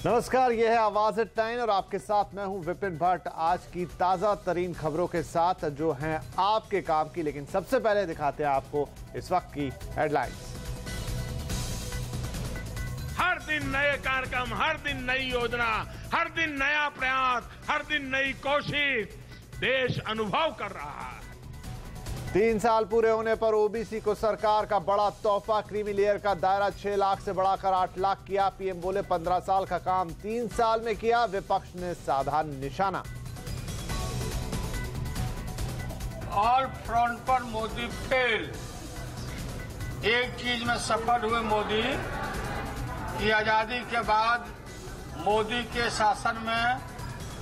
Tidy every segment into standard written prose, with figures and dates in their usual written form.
नमस्कार, यह है आवाज एट 9 और आपके साथ मैं हूं विपिन भट्ट। आज की ताजा तरीन खबरों के साथ जो हैं आपके काम की, लेकिन सबसे पहले दिखाते हैं आपको इस वक्त की हेडलाइंस। हर दिन नए कार्यक्रम, हर दिन नई योजना, हर दिन नया प्रयास, हर दिन नई कोशिश देश अनुभव कर रहा है। 3 साल पूरे होने पर ओबीसी को सरकार का बड़ा तोहफा। क्रीमी लेयर का दायरा 6 लाख से बढ़ाकर 8 लाख किया। पीएम बोले 15 साल का काम 3 साल में किया। विपक्ष ने साधा निशाना। ऑल फ्रंट पर मोदी फेल। एक चीज में सफल हुए मोदी कि आजादी के बाद मोदी के शासन में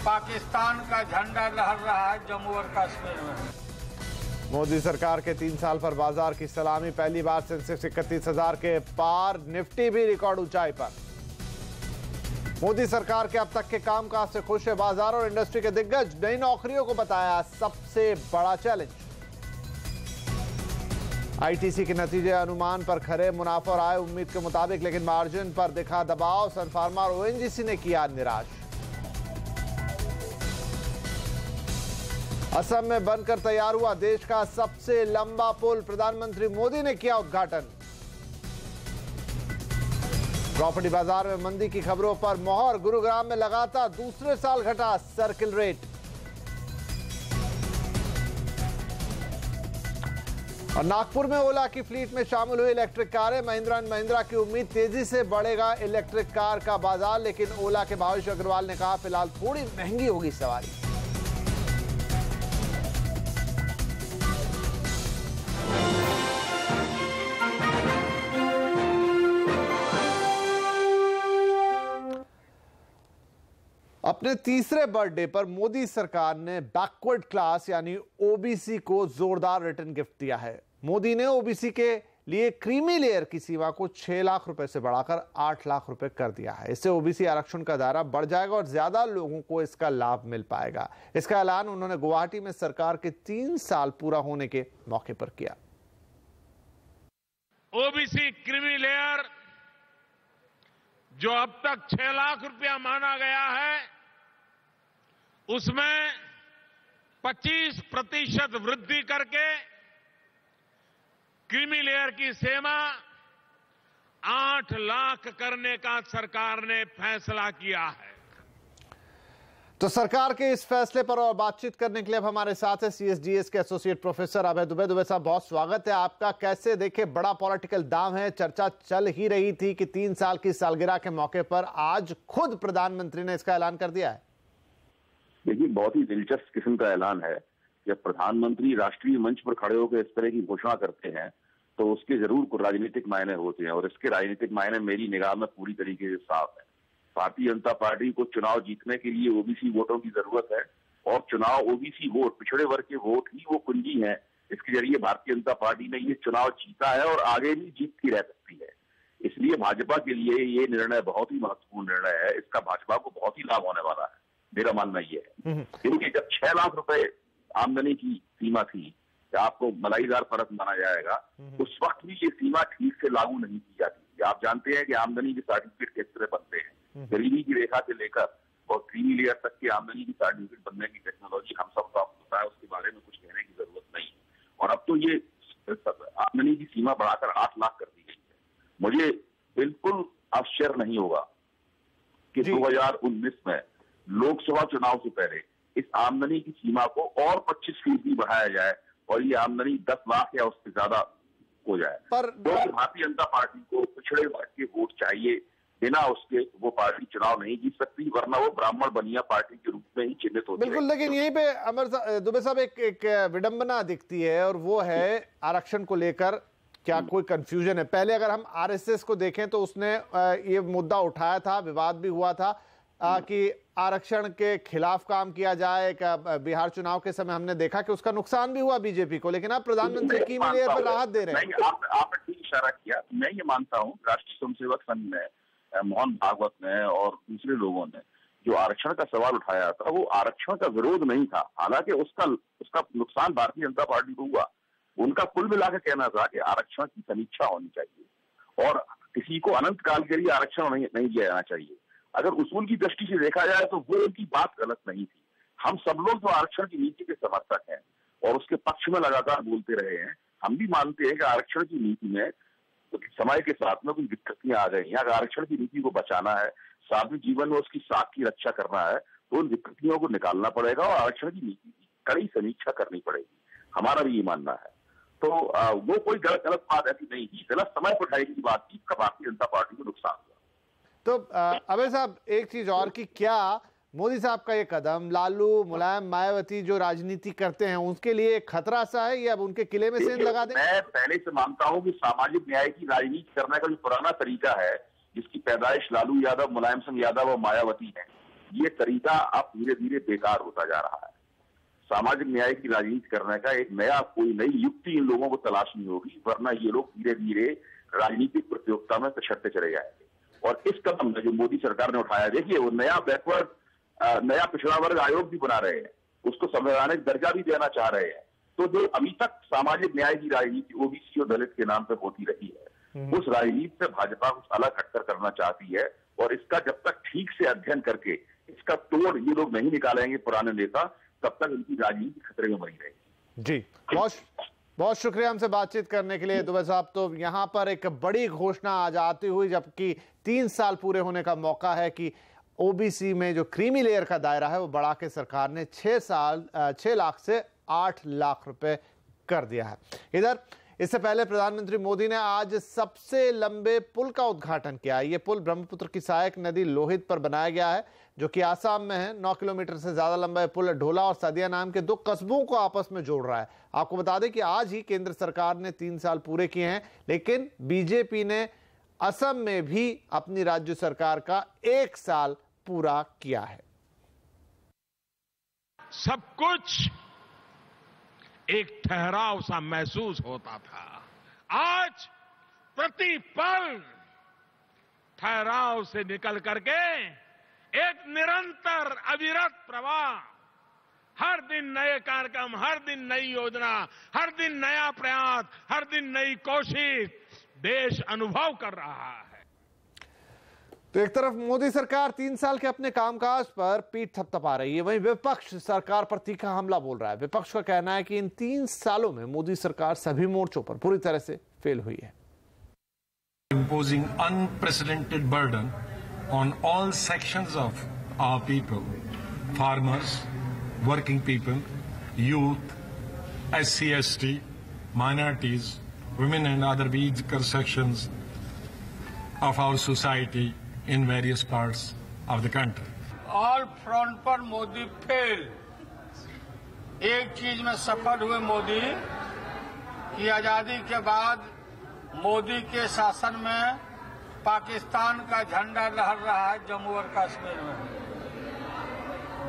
पाकिस्तान का झंडा लहर रहा है जम्मू और कश्मीर में। मोदी सरकार के 3 साल पर बाजार की सलामी। पहली बार सेंसेक्स 31,000 के पार। निफ्टी भी रिकॉर्ड ऊंचाई पर। मोदी सरकार के अब तक के कामकाज से खुश है बाजार और इंडस्ट्री के दिग्गज। नई नौकरियों को बताया सबसे बड़ा चैलेंज। आईटीसी के नतीजे अनुमान पर खरे। मुनाफा और आय उम्मीद के मुताबिक, लेकिन मार्जिन पर दिखा दबाव। सन फार्मा और ओएनजीसी ने किया निराश। असम में बनकर तैयार हुआ देश का सबसे लंबा पुल। प्रधानमंत्री मोदी ने किया उद्घाटन। प्रॉपर्टी बाजार में मंदी की खबरों पर मोहर। गुरुग्राम में लगातार दूसरे साल घटा सर्किल रेट। और नागपुर में ओला की फ्लीट में शामिल हुई इलेक्ट्रिक कारें। महिंद्रा एंड महिंद्रा की उम्मीद तेजी से बढ़ेगा इलेक्ट्रिक कार का बाजार, लेकिन ओला के भावेश अग्रवाल ने कहा फिलहाल थोड़ी महंगी होगी सवारी। अपने तीसरे बर्थडे पर मोदी सरकार ने बैकवर्ड क्लास यानी ओबीसी को जोरदार रिटर्न गिफ्ट दिया है। मोदी ने ओबीसी के लिए क्रीमी लेयर की सीमा को 6 लाख रुपए से बढ़ाकर 8 लाख रुपए कर दिया है। इससे ओबीसी आरक्षण का दायरा बढ़ जाएगा और ज्यादा लोगों को इसका लाभ मिल पाएगा। इसका ऐलान उन्होंने गुवाहाटी में सरकार के 3 साल पूरा होने के मौके पर किया। ओबीसी क्रीमी लेयर जो अब तक 6 लाख रुपया माना गया है, उसमें 25% वृद्धि करके क्रीमी लेयर की सीमा 8 लाख करने का सरकार ने फैसला किया है। तो सरकार के इस फैसले पर और बातचीत करने के लिए अब हमारे साथ है सीएसडीएस के एसोसिएट प्रोफेसर अभय दुबे। दुबे साहब, बहुत स्वागत है आपका। कैसे देखे, बड़ा पॉलिटिकल दांव है। चर्चा चल ही रही थी कि 3 साल की सालगिरह के मौके पर आज खुद प्रधानमंत्री ने इसका ऐलान कर दिया है। देखिए, बहुत ही दिलचस्प किस्म का ऐलान है। जब प्रधानमंत्री राष्ट्रीय मंच पर खड़े होकर इस तरह की घोषणा करते हैं तो उसके जरूर कुछ राजनीतिक मायने होते हैं, और इसके राजनीतिक मायने मेरी निगाह में पूरी तरीके से साफ है। भारतीय जनता पार्टी को चुनाव जीतने के लिए ओबीसी वोटों की जरूरत है, और चुनाव ओबीसी वोट, पिछड़े वर्ग के वोट ही वो कुंजी है इसके जरिए भारतीय जनता पार्टी ने ये चुनाव जीता है और आगे भी जीतती रह सकती है। इसलिए भाजपा के लिए ये निर्णय बहुत ही महत्वपूर्ण निर्णय है। इसका भाजपा को बहुत ही लाभ होने वाला है, मेरा मानना यह है। क्योंकि जब 6 लाख रुपए आमदनी की सीमा थी, आपको मलाईदार फर्क माना जाएगा, उस वक्त भी ये सीमा ठीक से लागू नहीं की जाती। आप जानते हैं कि आमदनी के सर्टिफिकेट किस तरह बनते हैं। गरीबी की रेखा से लेकर और क्रीमी लेयर तक की आमदनी की सर्टिफिकेट बनने की टेक्नोलॉजी हम सबको आपको पता है, उसके बारे में कुछ कहने की जरूरत नहीं है। और अब तो ये आमदनी की सीमा बढ़ाकर 8 लाख कर दी गई है। मुझे बिल्कुल आश्चर्य नहीं होगा कि 2019 में लोकसभा चुनाव से पहले इस आमदनी की सीमा को और 25% बढ़ाया जाए और ये आमदनी 10 लाख या उससे ज्यादा हो जाए। पर भारतीय जनता पार्टी को पिछड़े वर्ग के वोट चाहिए, बिना उसके वो पार्टी चुनाव नहीं जीत सकती, वरना वो ब्राह्मण बनिया पार्टी के रूप में ही चिन्हित होती है। बिल्कुल, लेकिन यहीं पे अमर दुबे साहब एक विडंबना दिखती है, और वो है आरक्षण को लेकर क्या कोई कंफ्यूजन है। पहले अगर हम आरएसएस को देखें तो उसने ये मुद्दा उठाया था, विवाद भी हुआ था कि आरक्षण के खिलाफ काम किया जाए। बिहार चुनाव के समय हमने देखा कि उसका नुकसान भी हुआ बीजेपी को, लेकिन अब प्रधानमंत्री क्रीमी लेयर पर राहत दे रहे हैं। आपने ठीक इशारा किया। मैं ये मानता हूँ राष्ट्रीय स्वयंसेवक संघ ने, मोहन भागवत ने और दूसरे लोगों ने जो आरक्षण का सवाल उठाया था, वो आरक्षण का विरोध नहीं था। हालांकि उसका नुकसान भारतीय जनता पार्टी को हुआ। उनका कुल मिलाकर कहना था कि आरक्षण की समीक्षा होनी चाहिए और किसी को अनंत काल के लिए आरक्षण नहीं दिया जाना चाहिए। अगर उसूल की दृष्टि से देखा जाए तो वो उनकी बात गलत नहीं थी। हम सब लोग जो आरक्षण की नीति के समर्थक हैं और उसके पक्ष में लगातार बोलते रहे हैं, हम भी मानते हैं कि आरक्षण की नीति में समय के साथ में कुछ विकृतियां आ गई हैं। अगर आरक्षण की नीति को बचाना है, सार्वजनिक जीवन में उसकी साख की रक्षा करना है, तो उन विकृतियों को निकालना पड़ेगा और आरक्षण की नीति की कड़ी समीक्षा करनी पड़ेगी। हमारा भी ये मानना है। तो वो कोई गलत बात ऐसी नहीं की, गलत समय पर उठाई की बात की, भारतीय जनता पार्टी को नुकसान हुआ। तो अभय साहब, एक चीज और कि क्या मोदी साहब का ये कदम लालू, मुलायम, मायावती जो राजनीति करते हैं उसके लिए खतरा सा है, या अब उनके किले में सेंध लगा दें? मैं पहले से मानता हूं कि सामाजिक न्याय की राजनीति करने का जो पुराना तरीका है, जिसकी पैदाइश लालू यादव, मुलायम सिंह यादव और मायावती है, ये तरीका अब धीरे धीरे बेकार होता जा रहा है। सामाजिक न्याय की राजनीति करने का एक नया कोई नई युक्ति इन लोगों को तलाशनी होगी, वरना ये लोग धीरे धीरे राजनीतिक प्रतियोगिता में पिछड़ते चले जाएंगे। और इस कदम में जो मोदी सरकार ने उठाया, देखिए वो नया पिछड़ा वर्ग आयोग भी बना रहे हैं, उसको संवैधानिक दर्जा भी देना चाह रहे हैं। तो जो अभी तक सामाजिक न्याय की राजनीति ओबीसी और दलित के नाम पर होती रही है, उस राजनीति से भाजपा कुछ अलग हटकर करना चाहती है। और इसका जब तक ठीक से अध्ययन करके इसका तोड़ ये लोग नहीं निकालेंगे पुराने नेता, तब तक इनकी राजनीति खतरे में बनी रहेगी। जी, बहुत शुक्रिया हमसे बातचीत करने के लिए दुबे साहब। तो यहाँ पर एक बड़ी घोषणा आज आती हुई, जबकि 3 साल पूरे होने का मौका है कि ओबीसी में जो क्रीमी लेयर का दायरा है वो बढ़ा के सरकार ने 6 लाख से 8 लाख रुपए कर दिया है। इधर इससे पहले प्रधानमंत्री मोदी ने आज सबसे लंबे पुल का उद्घाटन किया। ये पुल ब्रह्मपुत्र की सहायक नदी लोहित पर बनाया गया है, जो कि आसाम में है। 9 किलोमीटर से ज्यादा लंबा यह पुल ढोला और सदिया नाम के 2 कस्बों को आपस में जोड़ रहा है। आपको बता दें कि आज ही केंद्र सरकार ने 3 साल पूरे किए हैं, लेकिन बीजेपी ने असम में भी अपनी राज्य सरकार का 1 साल पूरा किया है। सब कुछ एक ठहराव सा महसूस होता था। आज प्रतिपल ठहराव से निकल करके एक निरंतर अविरत प्रवाह, हर दिन नए कार्यक्रम, हर दिन नई योजना, हर दिन नया प्रयास, हर दिन नई कोशिश देश अनुभव कर रहा है। तो एक तरफ मोदी सरकार 3 साल के अपने कामकाज पर पीठ थपथपा रही है, वहीं विपक्ष सरकार पर तीखा हमला बोल रहा है। विपक्ष का कहना है कि इन 3 सालों में मोदी सरकार सभी मोर्चों पर पूरी तरह से फेल हुई है। Imposing unprecedented burden on all sections of our people, farmers, working people, youth, SC, ST, minorities, women and other weaker sections of our society in various parts of the country. All front पर Modi fail. एक चीज में सफल हुए मोदी कि आजादी के बाद मोदी के शासन में पाकिस्तान का झंडा लहर रहा है। जम्मू और कश्मीर में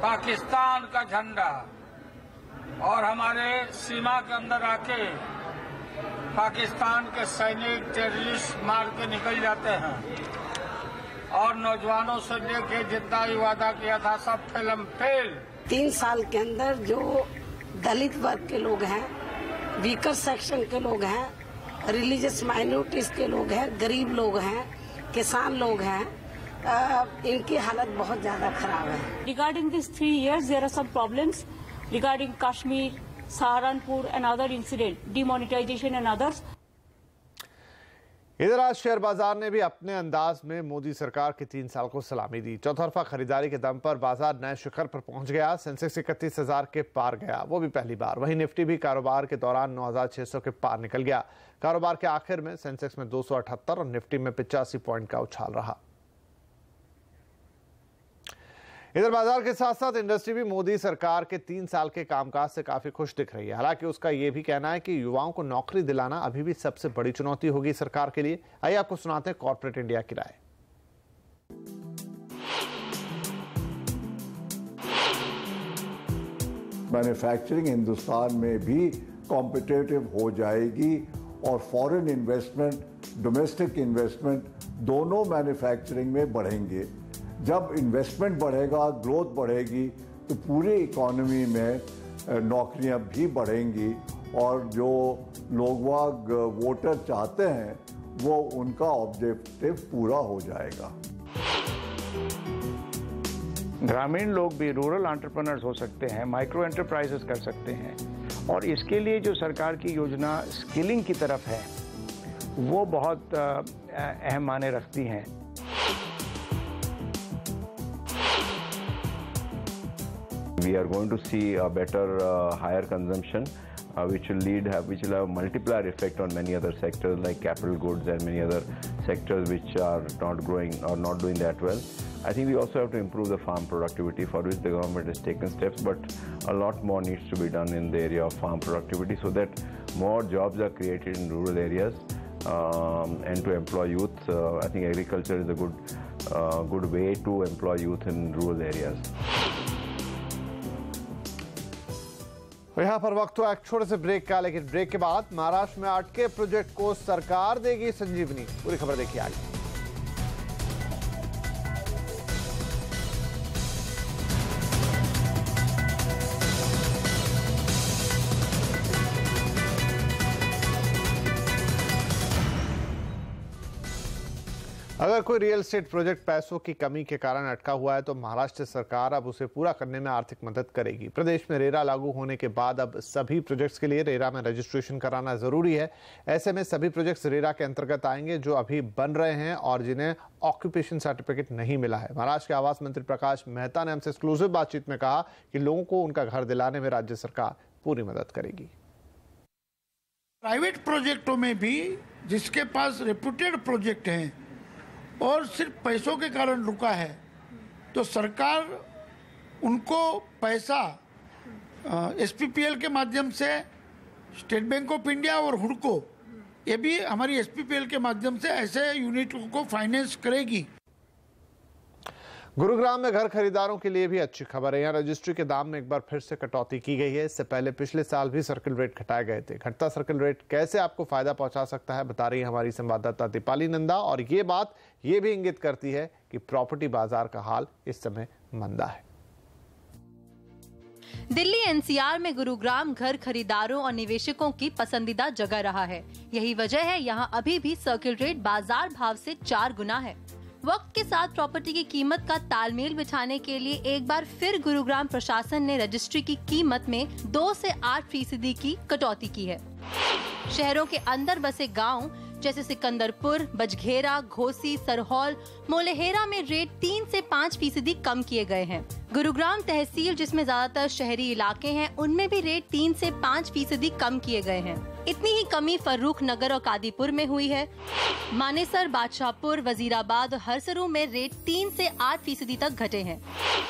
पाकिस्तान का झंडा, और हमारे सीमा के अंदर आके पाकिस्तान के सैनिक टेररिस्ट मार के निकल जाते हैं, और नौजवानों से लेके जितना भी वादा किया था सब फेल। 3 साल के अंदर जो दलित वर्ग के लोग हैं, वीकर सेक्शन के लोग हैं, रिलीजियस माइनॉरिटीज के लोग हैं, गरीब लोग हैं, किसान लोग हैं, इनकी हालत बहुत ज्यादा खराब है। Regarding these 3 years, there are some problems regarding Kashmir, Saharanpur and other incident, demonetization and others. इधर आज शेयर बाजार ने भी अपने अंदाज में मोदी सरकार के 3 साल को सलामी दी। चौतरफा खरीदारी के दम पर बाजार नए शिखर पर पहुंच गया। सेंसेक्स 31,000 के पार गया, वो भी पहली बार। वहीं निफ्टी भी कारोबार के दौरान 9,600 के पार निकल गया। कारोबार के आखिर में सेंसेक्स में 278 और निफ्टी में 85 पॉइंट का उछाल रहा। इधर बाजार के साथ साथ इंडस्ट्री भी मोदी सरकार के 3 साल के कामकाज से काफी खुश दिख रही है। हालांकि उसका यह भी कहना है कि युवाओं को नौकरी दिलाना अभी भी सबसे बड़ी चुनौती होगी सरकार के लिए। आइए आपको सुनाते हैं कॉर्पोरेट इंडिया की राय। मैन्युफैक्चरिंग हिंदुस्तान में भी कॉम्पिटिटिव हो जाएगी और फॉरेन इन्वेस्टमेंट, डोमेस्टिक इन्वेस्टमेंट दोनों मैन्युफैक्चरिंग में बढ़ेंगे। जब इन्वेस्टमेंट बढ़ेगा, ग्रोथ बढ़ेगी, तो पूरी इकोनॉमी में नौकरियां भी बढ़ेंगी और जो लोग वोटर चाहते हैं वो उनका ऑब्जेक्टिव पूरा हो जाएगा। ग्रामीण लोग भी रूरल एंटरप्रेन्योर्स हो सकते हैं, माइक्रो एंटरप्राइजेस कर सकते हैं, और इसके लिए जो सरकार की योजना स्किलिंग की तरफ है वो बहुत अहम मायने रखती हैं। We are going to see a better higher consumption which will have multiplier effect on many other sectors like capital goods and many other sectors which are not growing or not doing that well. I think we also have to improve the farm productivity, for which the government has taken steps, but a lot more needs to be done in the area of farm productivity so that more jobs are created in rural areas and to employ youth. I think agriculture is a good way to employ youth in rural areas. यहाँ पर वक्त हुआ एक छोटे से break का, लेकिन break के बाद महाराष्ट्र में अटके प्रोजेक्ट को सरकार देगी संजीवनी। पूरी खबर देखिए आगे। अगर कोई रियल एस्टेट प्रोजेक्ट पैसों की कमी के कारण अटका हुआ है तो महाराष्ट्र सरकार अब उसे पूरा करने में आर्थिक मदद करेगी। प्रदेश में रेरा लागू होने के बाद अब सभी प्रोजेक्ट्स के लिए रेरा में रजिस्ट्रेशन कराना जरूरी है। ऐसे में सभी प्रोजेक्ट्स रेरा के अंतर्गत आएंगे जो अभी बन रहे हैं और जिन्हें ऑक्यूपेशन सर्टिफिकेट नहीं मिला है। महाराष्ट्र के आवास मंत्री प्रकाश मेहता ने हमसे एक्सक्लूसिव बातचीत में कहा कि लोगों को उनका घर दिलाने में राज्य सरकार पूरी मदद करेगी। प्राइवेट प्रोजेक्टों में भी जिसके पास रेप्यूटेड प्रोजेक्ट हैं और सिर्फ पैसों के कारण रुका है तो सरकार उनको पैसा एसपीपीएल के माध्यम से, स्टेट बैंक ऑफ इंडिया और हुडको, ये भी हमारी एसपीपीएल के माध्यम से ऐसे यूनिटों को फाइनेंस करेगी। गुरुग्राम में घर खरीदारों के लिए भी अच्छी खबर है। यहाँ रजिस्ट्री के दाम में एक बार फिर से कटौती की गई है। इससे पहले पिछले साल भी सर्किल रेट घटाए गए थे। घटता सर्किल रेट कैसे आपको फायदा पहुंचा सकता है, बता रही है हमारी संवाददाता दीपाली नंदा। और ये बात ये भी इंगित करती है कि प्रॉपर्टी बाजार का हाल इस समय मंदा है। दिल्ली एनसीआर में गुरुग्राम घर खरीदारों और निवेशकों की पसंदीदा जगह रहा है। यही वजह है यहाँ अभी भी सर्किल रेट बाजार भाव से 4 गुना है। वक्त के साथ प्रॉपर्टी की कीमत का तालमेल बिठाने के लिए एक बार फिर गुरुग्राम प्रशासन ने रजिस्ट्री की कीमत में 2 से 8% की कटौती की है। शहरों के अंदर बसे गांव जैसे सिकंदरपुर, बजघेरा, घोसी, सरहौल, मोलेहेरा में रेट 3 से 5% कम किए गए हैं। गुरुग्राम तहसील जिसमें ज्यादातर शहरी इलाके हैं, उनमें भी रेट 3 से 5% कम किए गए हैं। इतनी ही कमी फर्रुख नगर और कादीपुर में हुई है। मानेसर, बादशाहपुर, वजीराबाद और हरसरू में रेट 3 से 8% तक घटे हैं।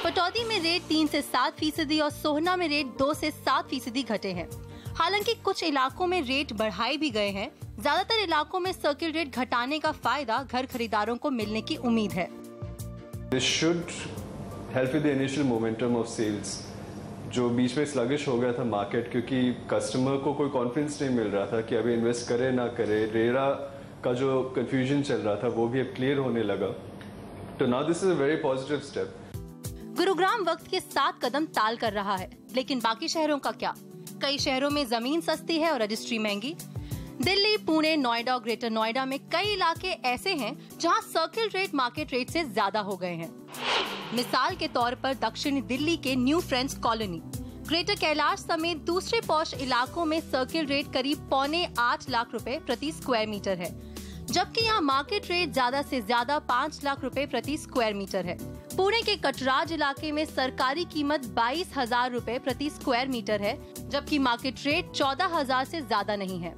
पटौदी में रेट 3 से 7% और सोहना में रेट 2 से 7% घटे हैं। हालांकि कुछ इलाकों में रेट बढ़ाए भी गए हैं। ज्यादातर इलाकों में सर्किल रेट घटाने का फायदा घर खरीदारों को मिलने की उम्मीद है। This should help with the initial momentum of sales. जो बीच में स्लगिश हो गया था मार्केट, क्योंकि कस्टमर को कोई कॉन्फिडेंस नहीं मिल रहा था कि अभी इन्वेस्ट करे ना करे। रेरा का जो कंफ्यूजन चल रहा था वो भी अब क्लियर होने लगा। तो now this is a very positive step. Gurugram वक्त के साथ कदम ताल कर रहा है, लेकिन बाकी शहरों का क्या? कई शहरों में जमीन सस्ती है और रजिस्ट्री महंगी। दिल्ली, पुणे, नोएडा और ग्रेटर नोएडा में कई इलाके ऐसे हैं जहां सर्किल रेट मार्केट रेट से ज्यादा हो गए हैं। मिसाल के तौर पर दक्षिणी दिल्ली के new friends colony, greater Kailash समेत दूसरे पॉश इलाकों में सर्किल रेट करीब 7.25 लाख रुपए प्रति स्क्वायर मीटर है, जबकि यहाँ मार्केट रेट ज्यादा से ज्यादा 5 लाख रुपए प्रति स्क्वायर मीटर है। पुणे के कटराज इलाके में सरकारी कीमत 22,000 रुपए प्रति स्क्वायर मीटर है, जबकि मार्केट रेट 14,000 से ज्यादा नहीं है।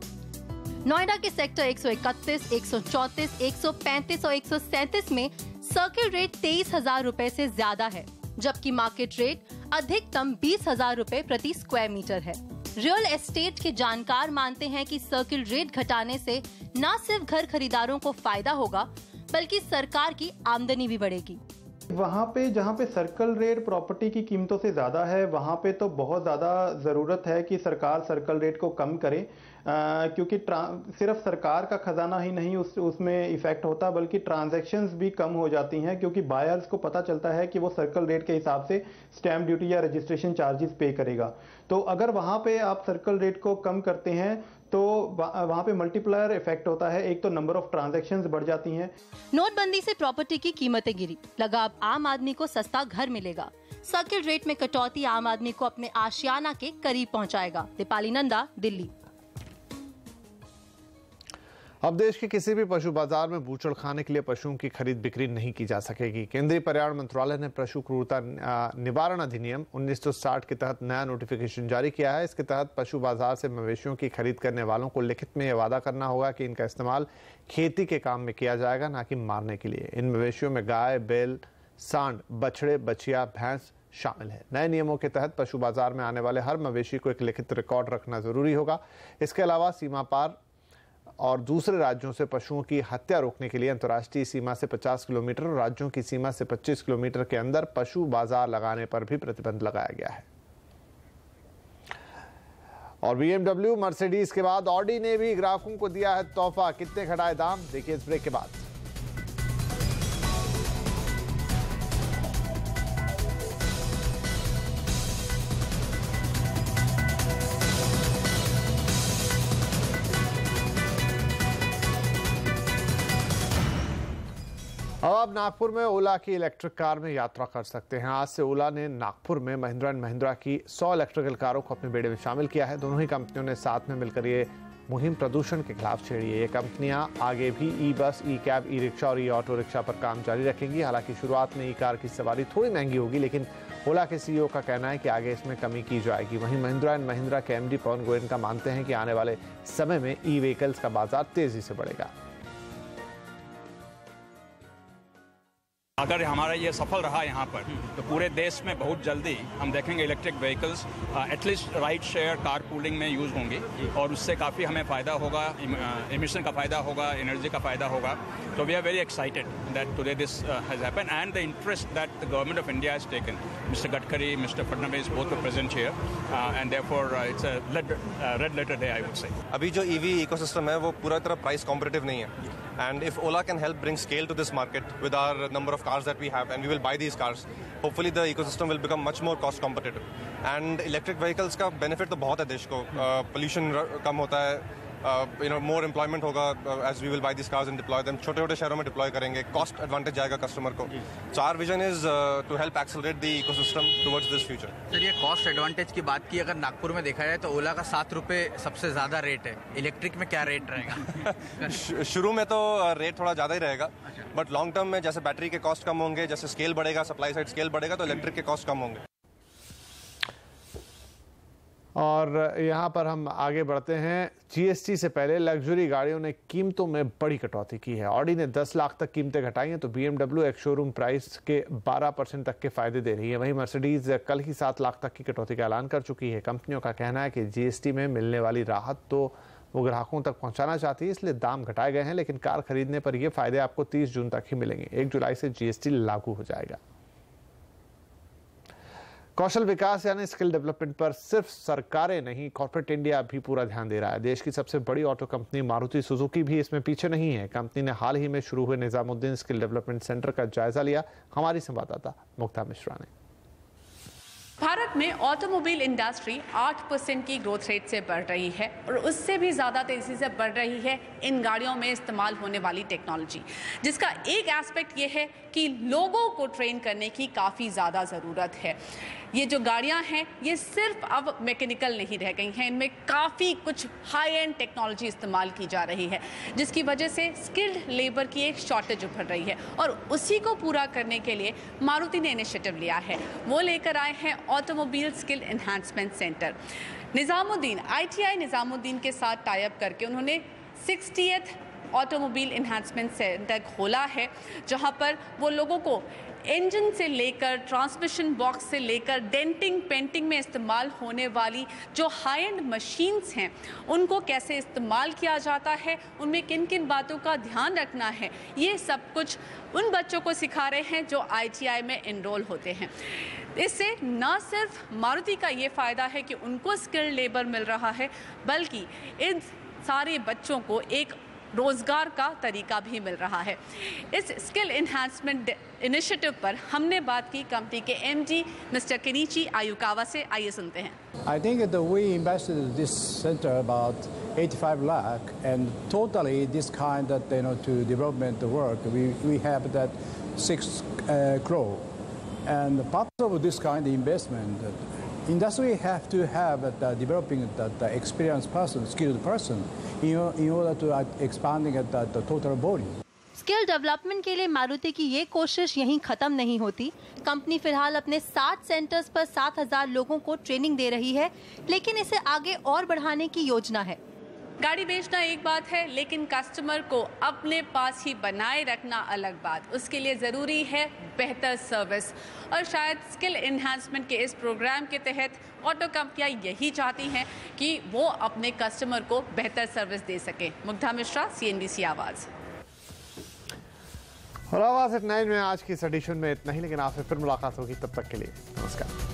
नोएडा के सेक्टर 131, 134, 135 और 137 में सर्किल रेट 23,000 रुपए से ज्यादा है, जबकि मार्केट रेट अधिकतम 20,000 रुपए प्रति स्क्वायर मीटर है। रियल एस्टेट के जानकार मानते हैं कि सर्किल रेट घटाने से न सिर्फ घर खरीदारों को फायदा होगा, बल्कि सरकार की आमदनी भी बढ़ेगी। वहाँ पे जहाँ पे सर्कल रेट प्रॉपर्टी की कीमतों से ज़्यादा है, वहाँ पे तो बहुत ज़्यादा ज़रूरत है कि सरकार सर्कल रेट को कम करे, क्योंकि सिर्फ सरकार का खजाना ही नहीं उसमें इफेक्ट होता, बल्कि ट्रांजैक्शंस भी कम हो जाती हैं, क्योंकि बायर्स को पता चलता है कि वो सर्कल रेट के हिसाब से स्टैम्प ड्यूटी या रजिस्ट्रेशन चार्जेस पे करेगा। तो अगर वहाँ पे आप सर्कल रेट को कम करते हैं तो वहाँ पे मल्टीप्लायर इफेक्ट होता है। एक तो नंबर ऑफ ट्रांजैक्शंस बढ़ जाती हैं। नोटबंदी से प्रॉपर्टी की कीमतें गिरी, लगा अब आम आदमी को सस्ता घर मिलेगा। सर्किल रेट में कटौती आम आदमी को अपने आशियाना के करीब पहुंचाएगा। दीपाली नंदा, दिल्ली। अब देश के किसी भी पशु बाजार में बूचड़ खाने के लिए पशुओं की खरीद बिक्री नहीं की जा सकेगी। केंद्रीय पर्यावरण मंत्रालय ने पशु क्रूरता निवारण अधिनियम 1960 के तहत नया नोटिफिकेशन जारी किया है। इसके तहत पशु बाजार से मवेशियों की खरीद करने वालों को लिखित में यह वादा करना होगा कि इनका इस्तेमाल खेती के काम में किया जाएगा, न कि मारने के लिए। इन मवेशियों में गाय, बैल, सांड, बछड़े, बछिया, भैंस शामिल है। नए नियमों के तहत पशु बाजार में आने वाले हर मवेशी को एक लिखित रिकॉर्ड रखना जरूरी होगा। इसके अलावा सीमा पार और दूसरे राज्यों से पशुओं की हत्या रोकने के लिए अंतर्राष्ट्रीय सीमा से 50 किलोमीटर और राज्यों की सीमा से 25 किलोमीटर के अंदर पशु बाजार लगाने पर भी प्रतिबंध लगाया गया है। और BMW, मर्सिडीज के बाद ऑडी ने भी ग्राहकों को दिया है तोहफा। कितने घटाए दाम, देखिए इस ब्रेक के बाद। अब आप नागपुर में ओला की इलेक्ट्रिक कार में यात्रा कर सकते हैं। आज से ओला ने नागपुर में महिंद्रा एंड महिंद्रा की 100 इलेक्ट्रिकल कारों को अपने बेड़े में शामिल किया है। दोनों ही कंपनियों ने साथ में मिलकर ये मुहिम प्रदूषण के खिलाफ छेड़ी है। ये कंपनियां आगे भी ई बस, ई कैब, ई रिक्शा और ई ऑटो रिक्शा पर काम जारी रखेंगी। हालांकि शुरुआत में ई कार की सवारी थोड़ी महंगी होगी, लेकिन ओला के सीईओ का कहना है कि आगे इसमें कमी की जाएगी। वहीं महिंद्रा एंड महिंद्रा के एमडी पवन गोयनका मानते हैं कि आने वाले समय में ई व्हीकल्स का बाजार तेजी से बढ़ेगा। अगर हमारा ये सफल रहा यहाँ पर तो पूरे देश में बहुत जल्दी हम देखेंगे electric vehicles at least ride share car pooling में यूज़ होंगी और उससे काफ़ी हमें फ़ायदा होगा, एमिशन का फ़ायदा होगा, एनर्जी का फ़ायदा होगा। तो we are very excited that today this has happened and the interest that the government of India has taken. Mister Gadkari, mister Fadnavis both were present here and therefore it's a red letter day I would say. अभी जो EV ecosystem है वो पूरा तरह price competitive नहीं है and if Ola can help bring scale to this market with our number of cars that we have and we will buy these cars, hopefully the ecosystem will become much more cost competitive and electric vehicles का benefit तो बहुत है देश को। pollution कम होता है, more employment होगा as we will buy these cars and deploy them। छोटे-छोटे शहरों में deploy करेंगे, cost advantage जाएगा customer को। So our vision is to help accelerate the ecosystem towards this future। Sir ये cost advantage की बात की अगर नागपुर में देखा जाए तो ओला का 7 रुपए सबसे ज्यादा रेट है, इलेक्ट्रिक में क्या रेट रहेगा? शुरू में तो रेट थोड़ा ज्यादा ही रहेगा, बट लॉन्ग टर्म में जैसे बैटरी के कॉस्ट कम होंगे, जैसे स्केल बढ़ेगा, सप्लाई साइड स्केल बढ़ेगा तो इलेक्ट्रिक के कॉस्ट कम होंगे। और यहाँ पर हम आगे बढ़ते हैं। जीएसटी से पहले लग्जरी गाड़ियों ने कीमतों में बड़ी कटौती की है। ऑडी ने 10 लाख तक कीमतें घटाई हैं तो BMW एक शोरूम प्राइस के 12% तक के फायदे दे रही है। वहीं मर्सिडीज कल ही 7 लाख तक की कटौती का ऐलान कर चुकी है। कंपनियों का कहना है कि जीएसटी में मिलने वाली राहत तो वो ग्राहकों तक पहुंचाना चाहती है, इसलिए दाम घटाए गए हैं, लेकिन कार खरीदने पर ये फायदे आपको 30 जून तक ही मिलेंगे। 1 जुलाई से जीएसटी लागू हो जाएगा। कौशल विकास यानी स्किल डेवलपमेंट पर सिर्फ सरकारें नहीं, कॉर्पोरेट इंडिया भी पूरा ध्यान दे रहा है। देश की सबसे बड़ी ऑटो कंपनी मारुति सुजुकी भी इसमें पीछे नहीं है। कंपनी ने हाल ही में शुरू हुए निजामुद्दीन स्किल डेवलपमेंट सेंटर का जायजा लिया। हमारी संवाददाता मुक्ता मिश्रा ने। भारत में ऑटोमोबाइल इंडस्ट्री 8% की ग्रोथ रेट से बढ़ रही है और उससे भी ज़्यादा तेज़ी से बढ़ रही है इन गाड़ियों में इस्तेमाल होने वाली टेक्नोलॉजी, जिसका एक एस्पेक्ट ये है कि लोगों को ट्रेन करने की काफ़ी ज़्यादा ज़रूरत है। ये जो गाड़ियां हैं ये सिर्फ अब मैकेनिकल नहीं रह गई हैं, इनमें काफ़ी कुछ हाई एंड टेक्नोलॉजी इस्तेमाल की जा रही है, जिसकी वजह से स्किल्ड लेबर की एक शॉर्टेज उभर रही है और उसी को पूरा करने के लिए मारुति ने इनिशिएटिव लिया है। वो लेकर आए हैं automobile skill enhancement centre. Nizamuddin ITI Nizamuddin के साथ टाई अप करके उन्होंने 60th ऑटोमोबाइल एनहांसमेंट सेंटर खोला है, जहां पर वो लोगों को इंजन से लेकर ट्रांसमिशन बॉक्स से लेकर डेंटिंग पेंटिंग में इस्तेमाल होने वाली जो हाई एंड मशीन्स हैं उनको कैसे इस्तेमाल किया जाता है, उनमें किन किन बातों का ध्यान रखना है, ये सब कुछ उन बच्चों को सिखा रहे हैं जो ITI में एनरोल होते हैं। इससे न सिर्फ मारुति का ये फ़ायदा है कि उनको स्किल्ड लेबर मिल रहा है, बल्कि इन सारे बच्चों को एक रोजगार का तरीका भी मिल रहा है। इस स्किल एनहांसमेंट इनिशिएटिव पर हमने बात की कंपनी के एमडी मिस्टर केनिची आयुकावा से। आइए सुनते हैं। I think that we invested in this center about 85 lakh, and totally this kind of to development work we have that 6 crore, and part of this kind of investment industry have to have developing the experienced person, skilled person in order to expanding the total volume. Skill development के लिए मारुति की ये कोशिश यहीं खत्म नहीं होती। Company फिलहाल अपने 7 सेंटर्स पर 7,000 लोगों को ट्रेनिंग दे रही है, लेकिन इसे आगे और बढ़ाने की योजना है। गाड़ी बेचना एक बात है, लेकिन कस्टमर को अपने पास ही बनाए रखना अलग बात। उसके लिए ज़रूरी है बेहतर सर्विस, और शायद स्किल एनहांसमेंट के इस प्रोग्राम के तहत ऑटो कंपनियां यही चाहती हैं कि वो अपने कस्टमर को बेहतर सर्विस दे सकें। मुग्धा मिश्रा, CNBC आवाज़। और आवाज़ एट 9 में आज की इस एडिशन में इतना ही, लेकिन आपसे फिर मुलाकात होगी। तब तक के लिए नमस्कार।